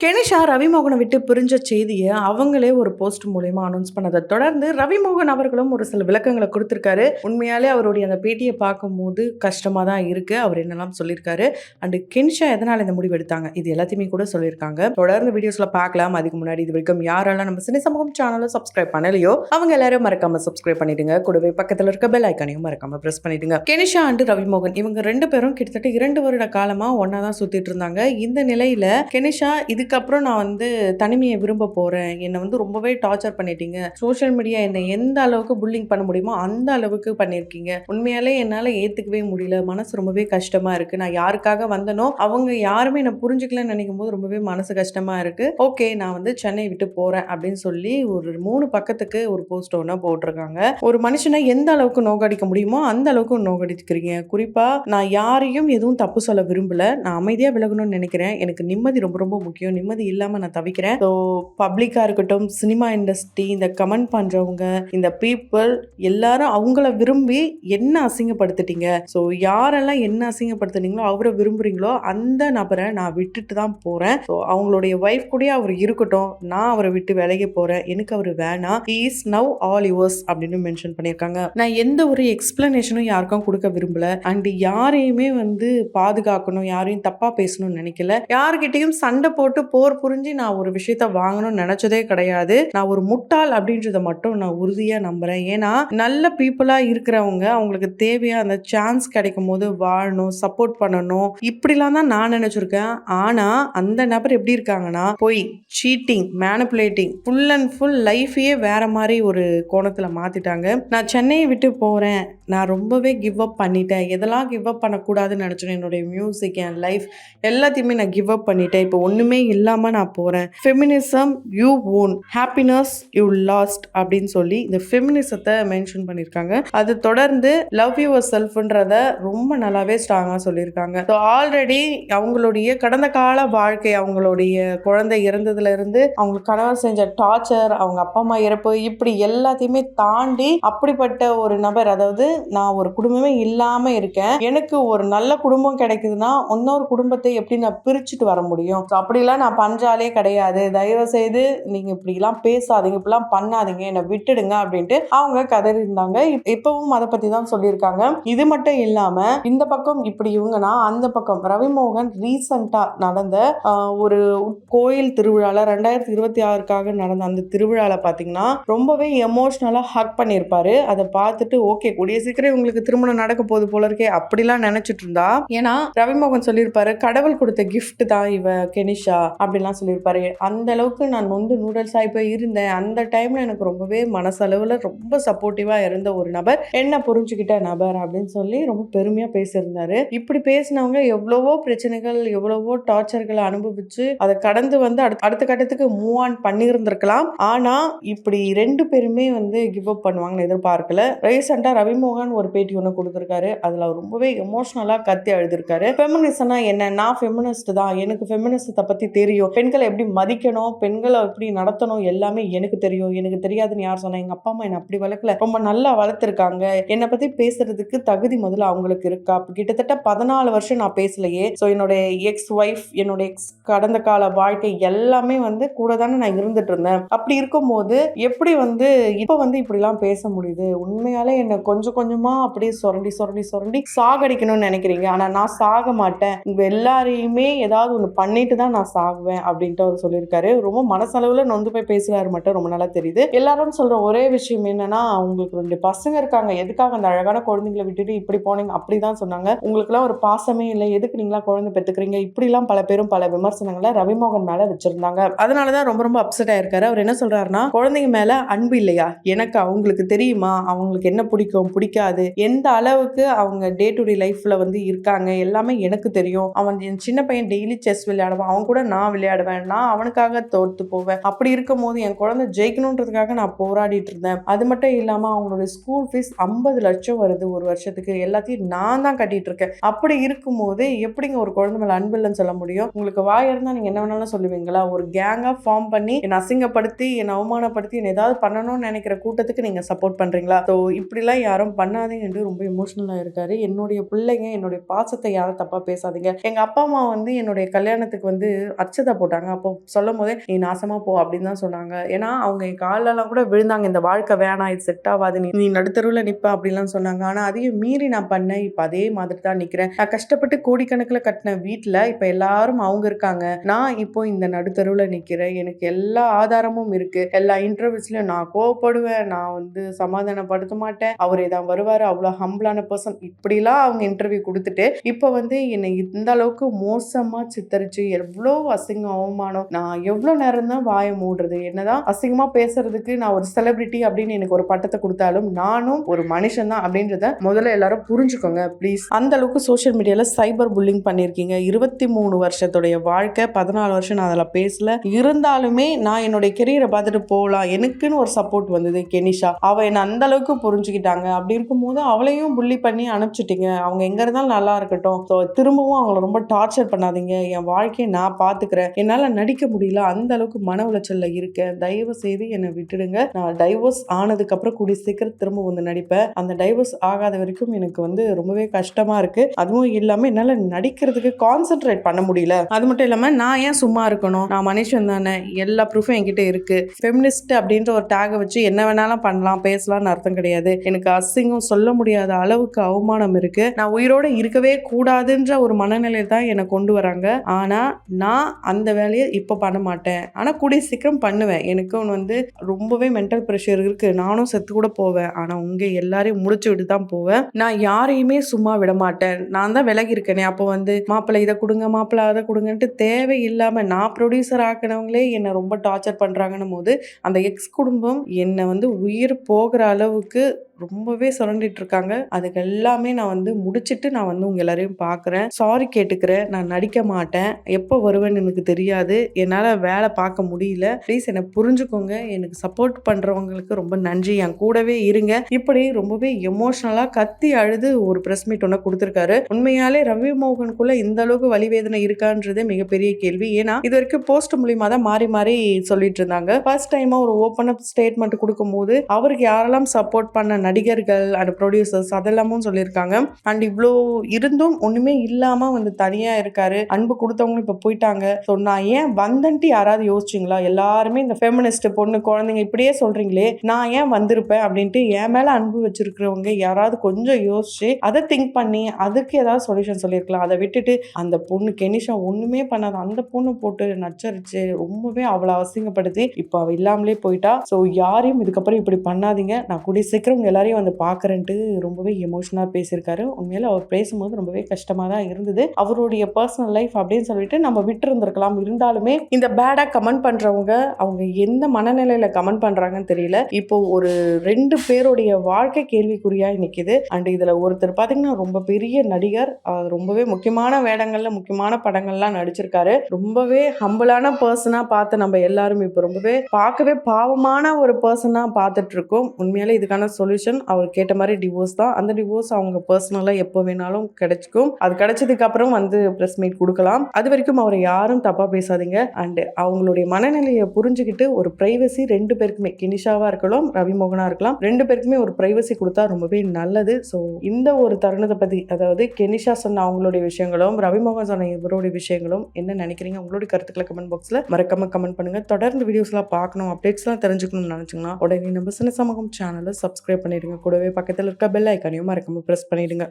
Kenisha ரவிமோகனை விட்டு பிரிஞ்ச செய்தியை அவங்களே ஒரு போஸ்ட் மூலயமா அனௌன்ஸ் பண்ணதை தொடர்ந்து ரவிமோகன் அவர்களும் ஒரு சில விளக்கங்களை கொடுத்திருக்காரு. உண்மையாலே அவருடைய அந்த பேட்டியை பார்க்கும்போது கஷ்டமா தான் இருக்கு. அவர் என்னெல்லாம் சொல்லியிருக்காரு அண்ட் கெனிஷா எதனால இந்த முடிவு எடுத்தாங்க இது எல்லாத்தையுமே கூட சொல்லியிருக்காங்க. தொடர்ந்து வீடியோஸ்ல பார்க்கலாம். அதுக்கு முன்னாடி இது வரைக்கும் யாரெல்லாம் நம்ம சினி சமூகம் சேனலை சப்ஸ்கிரைப் பண்ணலையோ அவங்க எல்லாரும் மறக்காம சப்ஸ்கிரைப் பண்ணிடுங்க. கூடவே பக்கத்தில் இருக்க பெல் ஐக்கானையும் மறக்காம பிரஸ் பண்ணிடுங்க. கெனிஷா அண்ட் ரவிமோகன் இவங்க ரெண்டு பேரும் கிட்டத்தட்ட 2 வருட காலமா ஒன்னா தான் சுத்திட்டு இருந்தாங்க. இந்த நிலையில கெனிஷா இதுக்கப்புறம் நான் வந்து தனிமையை விரும்ப போறேன், என்னை வந்து ரொம்பவே டார்ச்சர் பண்ணிட்டீங்க, சோஷியல் மீடியா என்னை எந்த அளவுக்கு புல்லிங் பண்ண முடியுமோ அந்த அளவுக்கு பண்ணியிருக்கீங்க, உண்மையாலே என்னால் ஏற்றுக்கவே முடியல, மனசு ரொம்பவே கஷ்டமா இருக்கு, நான் யாருக்காக வந்தனோ அவங்க யாருமே என்னை புரிஞ்சுக்கலன்னு நினைக்கும் போது ரொம்பவே மனசு கஷ்டமா இருக்கு, ஓகே நான் வந்து சென்னை விட்டு போறேன் அப்படின்னு சொல்லி ஒரு 3 பக்கத்துக்கு ஒரு போஸ்ட் ஒன்று போட்டிருக்காங்க. ஒரு மனுஷனை எந்த அளவுக்கு நோக்கடிக்க முடியுமோ அந்த அளவுக்கு நோக்கடிக்கிறீங்க. குறிப்பா நான் யாரையும் எதுவும் தப்பு சொல்ல விரும்பல, நான் அமைதியா விலகணும்னு நினைக்கிறேன், எனக்கு நிம்மதி ரொம்ப ரொம்ப முக்கியம், நிம்மதி இல்லாம நான் தவிக்கிறேன். ஸோ பப்ளிக்கா இருக்கட்டும், சினிமா இண்டஸ்ட்ரி, இந்த கமெண்ட் பண்றவங்க, இந்த பீப்புள் எல்லாரும் அவங்கள விரும்பி என்ன அசிங்கப்படுத்திட்டீங்க, ஸோ யாரெல்லாம் என்ன அசிங்கப்படுத்துனீங்களோ அவரை விரும்புறீங்களோ அந்த நபரை நான் விட்டுட்டு தான் போறேன். ஸோ அவங்களுடைய ஒய்ஃப் கூட அவர் இருக்கட்டும், நான் அவரை விட்டு விலகி போறேன், எனக்கு அவர் வேணாம், he is now all yours அப்படின்னு மென்ஷன் பண்ணியிருக்காங்க. நான் எந்த ஒரு எக்ஸ்பிளனேஷனும் யாருக்கும் கொடுக்க விரும்பல அண்ட் யாரையுமே வந்து பாதுகாக்கணும், யாரையும் தப்பா பேசணும்னு நினைக்கல, யாருக்கிட்டையும் சண்டை போட்டு போர் புரிஞ்சு நான் ஒரு விஷயத்த வாங்கணும்னு நினைச்சதே கிடையாது. நான் ஒரு முட்டாள் அப்படின்றத மட்டும் நான் உறுதியா நம்புறேன். ஏன்னா நல்ல பீப்புளா இருக்கிறவங்க அவங்களுக்கு தேவையா அந்த சான்ஸ் கிடைக்கும் போது வாழணும், சப்போர்ட் பண்ணணும், இப்படிலாம் தான் நான் நினைச்சிருக்கேன். ஆனா அந்த நபர் எப்படி இருக்காங்கன்னா போய் cheating, manipulating, full and full லைஃபையே வேற மாதிரி ஒரு கோணத்துல மாத்திட்டாங்க. நான் சென்னையை விட்டு போறேன், நான் ரொம்பவே கிவ் அப் பண்ணிட்டேன், எதெல்லாம் கிவ் அப் பண்ணக்கூடாதுன்னு நினைச்சேன், என்னுடைய மியூசிக், என் லைஃப் எல்லாத்தையுமே நான் கிவ் அப் பண்ணிட்டேன், இப்போ ஒண்ணுமே இல்லாம நான் போறேன், feminism you own, happiness you last அப்படின்னு சொல்லி இந்த ஃபெமினிசத்தை மென்ஷன் பண்ணியிருக்காங்க. அது தொடர்ந்து லவ் யுவர் செல்ஃப்ன்றத ரொம்ப நல்லாவே ஸ்ட்ராங்காக சொல்லியிருக்காங்க. ஸோ ஆல்ரெடி அவங்களுடைய கடந்த கால வாழ்க்கை, அவங்களுடைய குழந்தை இறந்ததுல இருந்து அவங்க கணவர் செஞ்ச டார்ச்சர், அவங்க அப்பா அம்மா இறப்பு, இப்படி எல்லாத்தையுமே தாண்டி அப்படிப்பட்ட ஒரு நபர், அதாவது நான் ஒரு குடும்பமே இல்லாம இருக்கேன், எனக்கு ஒரு நல்ல குடும்பம் கிடைக்குதுன்னா இன்னொரு குடும்பத்தை எப்படி நான் பிரிச்சுட்டு வர முடியும், அப்படிலாம் நான் பஞ்சாலே கிடையாது, தயவு செய்து நீங்க இப்படிலாம் பேசாதீங்க, இப்படிலாம் பண்ணாதீங்க, என்னை விட்டுடுங்க அப்படின்ட்டு அவங்க கதறி இருந்தாங்க. இப்பவும் அதை பத்தி தான் சொல்லியிருக்காங்க. இது மட்டும் இல்லாம இந்த பக்கம் இப்படி இவங்கன்னா அந்த பக்கம் ரவிமோகன் ரீசெண்டா நடந்த ஒரு கோயில் திருவிழால 2026க்காக நடந்த அந்த திருவிழால பாத்தீங்கன்னா ரொம்பவே எமோஷனலா ஹக் பண்ணியிருப்பாரு. அதை பார்த்துட்டு ஓகே கூடிய சீக்கிரம் உங்களுக்கு திருமணம் நடக்க போகுது போல இருக்கே அப்படிலாம் நினைச்சிட்டு இருந்தா, ஏன்னா ரவிமோகன் சொல்லியிருப்பாரு கடவுள் கொடுத்த கிஃப்ட் தான் இவ கெனிஷா அப்படிலாம் சொல்லியிருப்பாரு. அந்த அளவுக்கு நான் வந்து நூடல்ஸா இப்போ இருந்தேன், அந்த டைம்ல எனக்கு ரொம்பவே மனசளவுல ரொம்ப சப்போர்ட்டிவா இருந்த ஒரு நபர், என்ன புரிஞ்சுக்கிட்ட நபர் அப்படின்னு சொல்லி ரொம்ப பெருமையா பேசியிருந்தாரு. இப்படி பேசினவங்க எவ்வளவோ பிரச்சனைகள், எவ்வளவோ டார்ச்சர்களை அனுபவிச்சு அதை கடந்து வந்து அடுத்த கட்டத்துக்கு மூவ் ஆன் பண்ணியிருந்திருக்கலாம். ஆனா இப்படி 2 பேருமே வந்து கிவ் அப் பண்ணுவாங்கன்னு எதிர்பார்க்கல. ரீசெண்டா ரவிமோகன் ஒரு பேட்டி ஒன்று கொடுத்திருக்காரு. அதுல ரொம்பவே எமோஷனலா கத்தி எழுதிருக்காரு. ஃபெமினிசம்னா என்ன, நான் ஃபெமினிஸ்ட் தான், எனக்கு ஃபெமினிசத்தை பத்தி தெரியும், பெண்களை எப்படி மதிக்கணும், பெண்களை எப்படி நடத்தணும் எல்லாமே எனக்கு தெரியும், எனக்கு தெரியாதுன்னு யார் சொன்னா, எங்க அப்பா அம்மா என்ன அப்படி வளர்க்கல, ரொம்ப நல்லா வளர்த்துருக்காங்க, என்னை பத்தி பேசுறதுக்கு தகுதி முதல்ல அவங்களுக்கு இருக்கா, கிட்டத்தட்ட 14 வருஷம் நான் பேசலையே, ஸோ என்னுடைய எக்ஸ் ஒய்ஃப், என்னுடைய எக்ஸ் கடந்த கால வாழ்க்கை எல்லாமே வந்து கூட தானே நான் இருந்துட்டு இருந்தேன், அப்படி இருக்கும்போது எப்படி வந்து இப்போ வந்து இப்படிலாம் பேச முடியுது, உண்மையாலே என்னை கொஞ்சம் கொஞ்சமா அப்படியே சுரண்டி சுரண்டி சுரண்டி சாகடிக்கணும்னு நினைக்கிறீங்க, ஆனா நான் சாக மாட்டேன், உங்க எல்லாரையுமே ஏதாவது ஒன்று பண்ணிட்டு தான் நான் சாகுவேன் அப்படின்ட்டு அவர் சொல்லியிருக்காரு. ரொம்ப மனசளவுல நொந்து போய் பேசுறாரு மட்டும் ரொம்ப நல்லா தெரியுது. எல்லாரும் சொல்ற ஒரே விஷயம் என்னன்னா, உங்களுக்கு 2 பசங்க இருக்காங்க, எதுக்காக அந்த அழகான குழந்தைங்களை விட்டுட்டு இப்படி போனீங்க அப்படிதான் சொன்னாங்க, உங்களுக்குலாம் ஒரு பாசமே இல்லை, எதுக்கு நீங்களா குழந்தை பெற்றுக்கிறீங்க, இப்படிலாம் பல பேரும் பல விமர்சனங்களை ரவிமோகன் மேல வச்சிருந்தாங்க. அதனாலதான் ரொம்ப ரொம்ப அப்செட் ஆயிருக்காரு. அவர் என்ன சொல்றாருன்னா, குழந்தைங்க மேல அன்பு இல்லையா, எனக்கு அவங்களுக்கு தெரியுமா அவங்களுக்கு என்ன பிடிக்கும் பிடிக்காது, எந்த அளவுக்கு அவங்க டே டு டே லைஃப்ல வந்து இருக்காங்க எல்லாமே எனக்கு தெரியும், அவன் என் சின்ன பையன் டெய்லி செஸ் விளையாடுவான், அவன் கூட நான் விளையாடுவேன், நான் அவனுக்காக தோத்து போவேன், அப்படி இருக்கும் போது என் குழந்தை ஜெயிக்கணுன்றதுக்காக நான் போராடிட்டு இருந்தேன், அது மட்டும் இல்லாம அவங்களுடைய ஸ்கூல் ஃபீஸ் 50 லட்சம் வருது ஒரு வருஷத்துக்கு, எல்லாத்தையும் நான் தான் கட்டிட்டு இருக்கேன், அப்படி இருக்கும்போது எப்படிங்க ஒரு குழந்தை மேல அன்பு இல்லைன்னு சொல்ல முடியும், உங்களுக்கு வாய் இருந்தா நீங்க என்ன வேணாலும் சொல்லுவீங்களா, ஒரு கேங்கா ஃபார்ம் பண்ணி என்னை அசிங்கப்படுத்தி என்னை அவமானப்படுத்தி என்ன ஏதாவது பண்ணணும்னு நினைக்கிற கூட்டத்துக்கு நீங்க சப்போர்ட் பண்றீங்களா, ஸோ இப்படிலாம் யாரும் பண்ணாதீங்கன்ட்டு ரொம்ப எமோஷனலா இருக்காரு. என்னுடைய பிள்ளைங்க, என்னுடைய பாசத்தை யாரும் தப்பா பேசாதீங்க. எங்க அப்பா, அம்மா வந்து என்னுடைய கல்யாணத்துக்கு வந்து அர்ச்சதா போட்டாங்க. அப்போ சொல்லும்போதே, "நீ நாசமா போ" அப்படின்னு தான் சொன்னாங்க. ஏன்னா, அவங்க என் கால்லலாம் கூட விழுந்தாங்க. "இந்த வாழ்க்கை வேணாம். இது செட் ஆவாது. நீ நீ நடுத்தெருவுல நிப்ப" அப்படிலாம் சொன்னாங்க. ஆனா, அதையும் மீறி நான் பண்ணேன். இப்ப அதே மாதிரி தான் நிக்கிறேன். நான் கஷ்டப்பட்டு கோடிக்கணக்குல கட்டின வீட்ல, இப்ப எல்லாரும் அவங்க இருக்காங்க. நான் இப்போ இந்த நடுத்தெருவுல நிக்கிறேன். எனக்கு எல்லா ஆதாரமும் இருக்கு. எல்லா இன்டர்வியூஸ்லயும் நான் கோவப்படுவேன். நான் வந்து சமாதானப்படுத்த மாட்டேன். அவரே தான் வருவாரு. அவ்வளோ ஹம்பிளான பெர்சன். இப்படிலாம் அவங்க இன்டர்வியூ குடுத்துட்டு, இப்ப வந்து என்னை இந்த அளவுக்கு மோசமா சித்தரிச்சு, எவ்ளோ அசிங்கம், அவமானம். நான் எவ்ளோ நேரம் தான் வாய மூடுறது? என்னதான் அசிங்கமா பேசுறதுக்கு நான் ஒரு செலிபிரிட்டி அப்படின்னு எனக்கு ஒரு பட்டத்த குடுத்தாலும், நானும் ஒரு மனுஷன் தான் அப்படின்றத முதல்ல எல்லாரும் புரிஞ்சுக்கோங்க ப்ளீஸ். அந்த அளவுக்கு சோஷியல் மீடியால சைபர் புல்லிங் பண்ணியிருக்கீங்க. 23 வருஷத்துடைய வாழ்க்கை, 14 வருஷம் நான் அதில் பேசல. இருந்தாலுமே நான் என்னுடைய கெரியரை பார்த்துட்டு போகலாம். எனக்குன்னு ஒரு சப்போர்ட் வந்தது கெனிஷா. அவ என்ன அந்த அளவுக்கு புரிஞ்சுக்கிட்டாங்க. அப்படி இருக்கும்போது அவளையும் புள்ளி பண்ணி அனுப்பிச்சிட்டீங்க. அவங்க எங்க இருந்தாலும் நல்லா இருக்கட்டும். ஸோ திரும்பவும் அவங்கள ரொம்ப டார்ச்சர் பண்ணாதீங்க. என் வாழ்க்கையை நான் பார்த்துக்கிறேன். என்னால் நடிக்க முடியல. அந்த அளவுக்கு மன உளைச்சல்ல இருக்கேன். தயவு செய்து என்னை விட்டுடுங்க. நான் டைவர்ஸ் ஆனதுக்கப்புறம் கூடிய சீக்கிரம் திரும்ப வந்து நடிப்பேன். அந்த டைவர்ஸ் ஆகாத வரைக்கும் எனக்கு வந்து ரொம்பவே கஷ்டமா இருக்கு. அதுவும் இல்லாம என்னால நடிக்கிறதுக்கு கான்சென்ட்ரேட் பண்ண முடியல. அது மட்டும் இல்லாம நான் ஏன் சும்மா இருக்கணும்? நான் மனுஷன் தானே. எல்லா ப்ரூஃபும் என்கிட்ட இருக்கு. ஃபெமினிஸ்ட் அப்படின்ற ஒரு டேகை வச்சு என்ன வேணாலும் பண்ணலாம், பேசலாம்னு அர்த்தம் கிடையாது. எனக்கு அசிங்கம் சொல்ல முடியாத அளவுக்கு அவமானம் இருக்கு. நான் உயிரோட இருக்கவே கூடாதுன்ற ஒரு மனநிலை தான் என்னை கொண்டு வராங்க. ஆனா நான் அந்த வேலையை இப்போ பண்ண மாட்டேன். ஆனா கூடிய சீக்கிரம் பண்ணுவேன். எனக்கும் வந்து ரொம்பவே மென்டல் ப்ரெஷர் இருக்கு. நானும் செத்து கூட போவேன். ஆனா உங்க எல்லாரையும் முடிச்சு விட்டு தான் போவேன். நான் யாரையுமே சும்மா விட மாட்டேன். நான் தான் விலகி இருக்கேனே. அப்போ வந்து மாப்பிள்ளை இதை கொடுங்க, மாப்பிள்ளை அதை கொடுங்கன்ட்டு தேவையில்லாம நான் ப்ரொடியூசர் ஆக்கினவங்களே என்னை ரொம்ப டார்ச்சர் பண்றாங்கன்னும் போது அந்த எக்ஸ் குடும்பம் என்னை வந்து உயிர் போகிற அளவுக்கு ரொம்பவே சுரண்டிட்டு இருக்காங்க. அதுக்கு எல்லாமே நான் வந்து முடிச்சிட்டு நான் வந்து உங்க எல்லாரையும் பார்க்குறேன். சாரி கேட்டுக்கிறேன். நான் நடிக்க மாட்டேன். எப்போ வருவேன்னு எனக்கு தெரியாது. என்னால் வேலை பார்க்க முடியல. ப்ளீஸ் என்னை புரிஞ்சுக்கோங்க. எனக்கு சப்போர்ட் பண்ணுறவங்களுக்கு ரொம்ப நன்றி. என் கூடவே இருங்க. இப்படி ரொம்பவே எமோஷ்னலாக கத்தி அழுது ஒரு ப்ரெஸ் மீட் ஒன்று கொடுத்துருக்காரு. உண்மையாலே ரவி மோகனுக்குள்ள இந்த அளவுக்கு வலிவேதனை இருக்கான்றதே மிகப்பெரிய கேள்வி. ஏன்னா இது வரைக்கும் போஸ்ட் மூலியமா தான் மாறி மாறி சொல்லிட்டு இருந்தாங்க. ஃபர்ஸ்ட் டைமா ஒரு ஓப்பன் அப் ஸ்டேட்மெண்ட் கொடுக்கும்போது அவருக்கு யாரெல்லாம் சப்போர்ட் பண்ண நடிகர்கள் அண்ட் ப்ரொடியூசர்ஸ் அதெல்லாமும் சொல்லியிருக்காங்க. அண்ட் இவ்வளோ இருந்தும் ஒண்ணுமே இல்லாம வந்து தனியா இருக்காரு. அன்பு கொடுத்தவங்களும் இப்ப போயிட்டாங்க. ஸோ நான் ஏன் வந்தன்ட்டு யாராவது யோசிச்சிங்களா? எல்லாருமே இந்த ஃபெமினிஸ்ட் பொண்ணு குழந்தைங்க இப்படியே சொல்றீங்களே, நான் ஏன் வந்திருப்பேன் அப்படின்ட்டு என் மேல அன்பு வச்சிருக்கிறவங்க யாராவது கொஞ்சம் யோசிச்சு அதை திங்க் பண்ணி அதுக்கு ஏதாவது சொல்யூஷன் சொல்லியிருக்கலாம். அதை விட்டுட்டு அந்த பொண்ணு கெனிஷா ஒண்ணுமே பண்ணாத அந்த பொண்ணு போட்டு நச்சரிச்சு ரொம்பவே அவளை அசிங்கப்படுத்தி இப்போ அவ இல்லாமலே போயிட்டா. ஸோ யாரையும் இதுக்கப்புறம் இப்படி பண்ணாதீங்க. நான் கூடிய சீக்கிரம் எல்லாரையும் வந்து பார்க்குறேன்ட்டு ரொம்பவே எமோஷனலாக பேசியிருக்காரு. உண்மையில அவர் பேசும்போது ரொம்பவே கஷ்டமாக தான் இருந்தது. அவருடைய பர்சனல் லைஃப் அப்படின்னு சொல்லிட்டு நம்ம விட்டு இருந்திருக்கலாம். இருந்தாலுமே இந்த பேடாக கமெண்ட் பண்ணுறவங்க அவங்க எந்த மனநிலையில் கமெண்ட் பண்ணுறாங்கன்னு தெரியல. இப்போ ஒரு 2 பேருடைய வாழ்க்கை கேள்விக்குறியாக நிற்கிது. அண்ட் இதில் ஒருத்தர் பார்த்தீங்கன்னா ரொம்ப பெரிய நடிகர். ரொம்பவே முக்கியமான வேடங்களில் முக்கியமான படங்கள்லாம் நடிச்சிருக்காரு. ரொம்பவே ஹம்பிளான பர்சனாக பார்த்து நம்ம எல்லாரும் இப்போ ரொம்பவே பார்க்கவே பாவமான ஒரு பர்சனாக பார்த்துட்டு இருக்கோம். உண்மையாலே இதுக்கான சொல்யூஷன் அவர் கேட்ட மாதிரி டிவோர்ஸ் தான். அந்த டிவோர்ஸ் அவங்க பர்சனலாக எப்போ வேணாலும் கிடைச்சிக்கும். அது கிடைச்சதுக்கு அப்புறம் வந்து பிரஸ் மீட் கொடுக்கலாம். அது வரைக்கும் அவரை யாரும் தப்பா பேசாதீங்க. அண்ட் அவங்களுடைய மனநிலையை புரிஞ்சுக்கிட்டு ஒரு பிரைவசி 2 பேருக்குமே, கெனிஷாவா இருக்கலாம், ரவி மோகனா இருக்கலாம், 2 பேருக்குமே ஒரு பிரைவசி கொடுத்தா ரொம்பவே நல்லது. ஸோ இந்த ஒரு தருணத்தை பத்தி, அதாவது கெனிஷா சொன்ன அவங்களுடைய விஷயங்களும் ரவி மோகன் சொன்ன இவருடைய விஷயங்களும் என்ன நினைக்கிறீங்க? உங்களுடைய கருத்துக்களை கமெண்ட் பாக்ஸ்ல மறக்காம கமெண்ட் பண்ணுங்க. தொடர்ந்து வீடியோஸ்லாம் பார்க்கணும், அப்டேட்ஸ்லாம் தெரிஞ்சுக்கணும்னு நினைச்சீங்கன்னா உடனே நம்ம சின்ன சமூகம் சேனலை சப்ஸ்கிரைப் பண்ணிடுங்க. கூடவே பக்கத்தில் இருக்க பெல் ஐக்கானையும் மறக்காம பிரஸ் பண்ணிடுங்க.